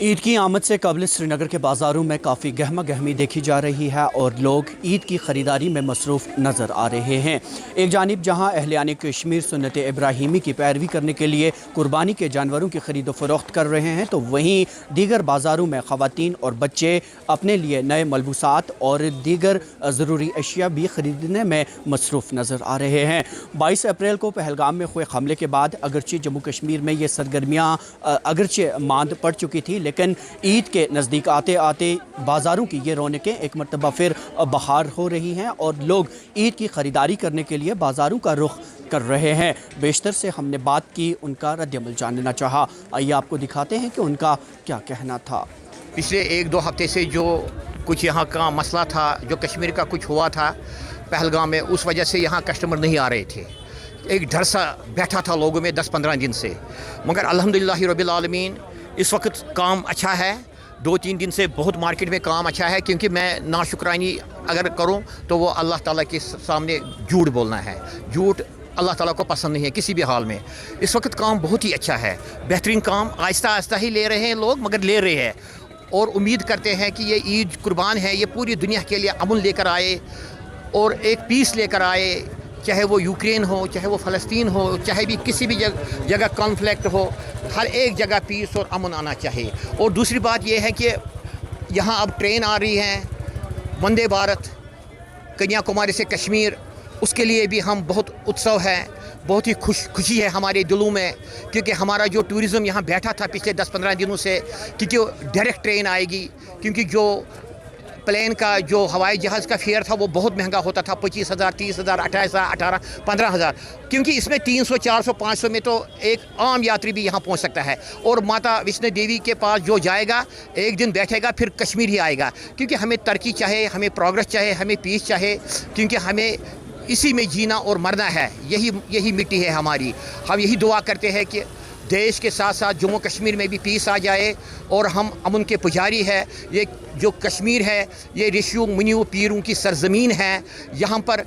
ईद की आमद से कबल श्रीनगर के बाज़ारों में काफ़ी गहमा गहमी देखी जा रही है और लोग ईद की ख़रीदारी में मसरूफ़ नज़र आ रहे हैं। एक जानिब जहां अहलियान कश्मीर सुन्नत इब्राहिमी की पैरवी करने के लिए कुर्बानी के जानवरों की ख़रीद व फ़रोख्त कर रहे हैं, तो वहीं दीगर बाज़ारों में ख़वातीन और बच्चे अपने लिए नए मलबूसात और दीगर ज़रूरी अशिया भी ख़रीदने में मसरूफ़ नज़र आ रहे हैं। 22 अप्रैल को पहलगाम में हुए हमले के बाद अगरचे जम्मू कश्मीर में ये सरगर्मियाँ अगरचे मांद पड़ चुकी थी, लेकिन ईद के नज़दीक आते आते बाज़ारों की ये रौनकें एक मरतबा फिर बहार हो रही हैं और लोग ईद की ख़रीदारी करने के लिए बाज़ारों का रुख कर रहे हैं। बेशतर से हमने बात की, उनका रद्द-ए-अमल जानना चाहा। आइए आपको दिखाते हैं कि उनका क्या कहना था। पिछले 1-2 हफ्ते से जो कुछ यहाँ का मसला था, जो कश्मीर का कुछ हुआ था पहलगाम में, उस वजह से यहाँ कस्टमर नहीं आ रहे थे। एक डर सा बैठा था लोगों में 10-15 दिन से, मगर अल्हम्दुलिल्लाह रब्बिल आलमीन इस वक्त काम अच्छा है। 2-3 दिन से बहुत मार्केट में काम अच्छा है, क्योंकि मैं नाशुक्रानी अगर करूं तो वो अल्लाह ताला के सामने झूठ बोलना है। झूठ अल्लाह ताला को पसंद नहीं है किसी भी हाल में। इस वक्त काम बहुत ही अच्छा है, बेहतरीन काम। आहिस्ता आहिस्ता ही ले रहे हैं लोग, मगर ले रहे हैं और उम्मीद करते हैं कि ये ईद कुर्बान है, ये पूरी दुनिया के लिए अमन लेकर आए और एक पीस लेकर आए। चाहे वो यूक्रेन हो, चाहे वो फ़लस्तीन हो, चाहे भी किसी भी जगह कॉन्फ्लिक्ट हो, हर एक जगह पीस और अमन आना चाहिए। और दूसरी बात यह है कि यहाँ अब ट्रेन आ रही हैं वंदे भारत कन्याकुमारी से कश्मीर, उसके लिए भी हम बहुत उत्सव है, बहुत ही खुशी है हमारे दिलों में, क्योंकि हमारा जो टूरिज़म यहाँ बैठा था पिछले 10-15 दिनों से, क्योंकि डायरेक्ट ट्रेन आएगी। क्योंकि जो प्लेन का जो हवाई जहाज़ का फेयर था वो बहुत महंगा होता था, 25,000, 30,000, 28,000, 18, 15,000, क्योंकि इसमें 300, 400, 500 में तो एक आम यात्री भी यहाँ पहुँच सकता है। और माता वैष्णो देवी के पास जो जाएगा, एक दिन बैठेगा, फिर कश्मीर ही आएगा। क्योंकि हमें तरक्की चाहे, हमें प्रोग्रेस चाहे, हमें पीस चाहे, क्योंकि हमें इसी में जीना और मरना है। यही मिट्टी है हमारी। हम यही दुआ करते हैं कि देश के साथ साथ जम्मू कश्मीर में भी पीस आ जाए और हम अमन के पुजारी है। ये जो कश्मीर है, ये ऋषियों मुनियों पीरों की सरजमीन है। यहाँ पर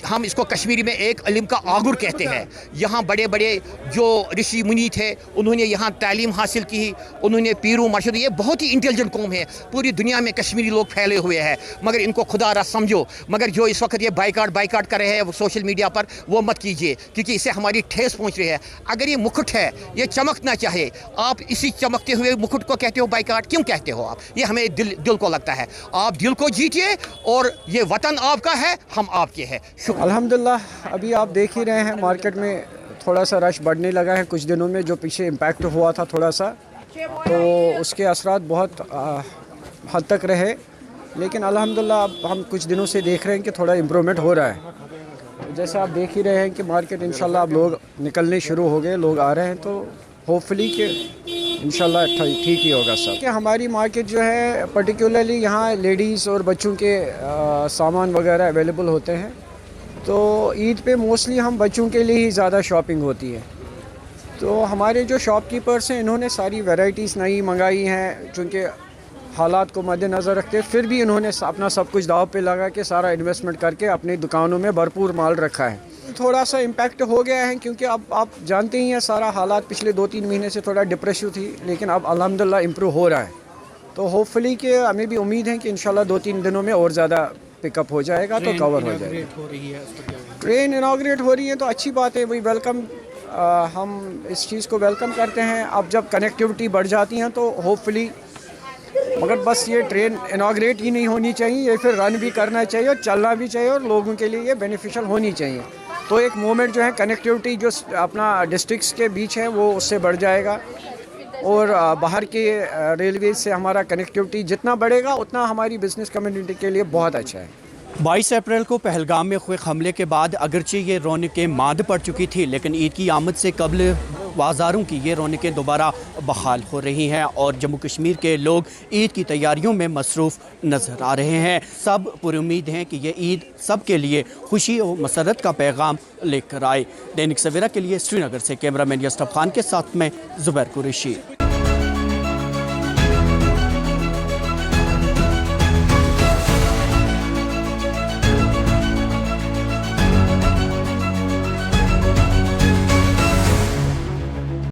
हम इसको कश्मीरी में एक इल्म का आगुर कहते हैं। यहाँ बड़े बड़े जो ऋषि मुनि थे, उन्होंने यहाँ तालीम हासिल की, उन्होंने पीरों मर्शद, ये बहुत ही इंटेलिजेंट कौम है। पूरी दुनिया में कश्मीरी लोग फैले हुए हैं, मगर इनको खुदा रहा समझो। मगर जो इस वक्त ये बाइकाट कर रहे हैं सोशल मीडिया पर, वो मत कीजिए, क्योंकि इससे हमारी ठेस पहुँच रही है। अगर ये मुकुट है, ये चमकना चाहे, आप इसी चमकते हुए मुकुट को कहते हो बाइकाट, क्यों कहते हो आप? ये हमें दिल को लगता है। आप दिल को जीतिए और ये वतन आपका है, हम आपके हैं। अल्हम्दुलिल्लाह अभी आप देख ही रहे हैं मार्केट में थोड़ा सा रश बढ़ने लगा है। कुछ दिनों में जो पीछे इम्पैक्ट हुआ था थोड़ा सा, तो उसके असरात बहुत हद तक रहे, लेकिन अल्हम्दुलिल्लाह अब हम कुछ दिनों से देख रहे हैं कि थोड़ा इम्प्रूवमेंट हो रहा है। जैसा आप देख ही रहे हैं कि मार्केट इंशाल्लाह अब लोग निकलने शुरू हो गए, लोग आ रहे हैं, तो होपफुली कि इंशाल्लाह ठीक ही होगा सब। कि हमारी मार्केट जो है पर्टिकुलरली यहाँ लेडीज़ और बच्चों के सामान वगैरह अवेलेबल होते हैं, तो ईद पे मोस्टली हम बच्चों के लिए ही ज़्यादा शॉपिंग होती है। तो हमारे जो शॉपकीपर्स हैं, इन्होंने सारी वैरायटीज़ नई मंगाई हैं, चूँकि हालात को मद्देनज़र रखते फिर भी इन्होंने अपना सब कुछ दाव पे लगा के सारा इन्वेस्टमेंट करके अपनी दुकानों में भरपूर माल रखा है। थोड़ा सा इम्पैक्ट हो गया है, क्योंकि अब आप जानते ही हैं सारा हालात पिछले 2-3 महीने से थोड़ा डिप्रेसिव थी, लेकिन अब अल्हम्दुलिल्लाह इम्प्रूव हो रहा है। तो होपफुली कि हमें भी उम्मीद है कि इंशाल्लाह 2-3 दिनों में और ज़्यादा पिकअप हो जाएगा, तो कवर हो जाएगा। ट्रेन इनाग्रेट हो रही है तो अच्छी बात है, वही वेलकम, हम इस चीज़ को वेलकम करते हैं। अब जब कनेक्टिविटी बढ़ जाती हैं तो होपफुली, मगर बस ये ट्रेन इनाग्रेट ही नहीं होनी चाहिए, ये फिर रन भी करना चाहिए और चलना भी चाहिए और लोगों के लिए ये बेनिफिशियल होनी चाहिए। तो एक मोमेंट जो है कनेक्टिविटी जो अपना डिस्ट्रिक्ट्स के बीच है वो उससे बढ़ जाएगा, और बाहर के रेलवे से हमारा कनेक्टिविटी जितना बढ़ेगा उतना हमारी बिज़नेस कम्युनिटी के लिए बहुत अच्छा है। 22 अप्रैल को पहलगाम में हुए हमले के बाद अगरचे ये रौनकें मांद पड़ चुकी थी, लेकिन ईद की आमद से कबल बाज़ारों की ये रौनकें दोबारा बहाल हो रही हैं और जम्मू कश्मीर के लोग ईद की तैयारियों में मसरूफ़ नज़र आ रहे हैं। सब पुरुम्मीद हैं कि ये ईद सब के लिए खुशी और मसरत का पैगाम लेकर आए। दैनिक सवेरा के लिए श्रीनगर से कैमरामैन यस्तफ खान के साथ में ज़ुबैर कुरैशी।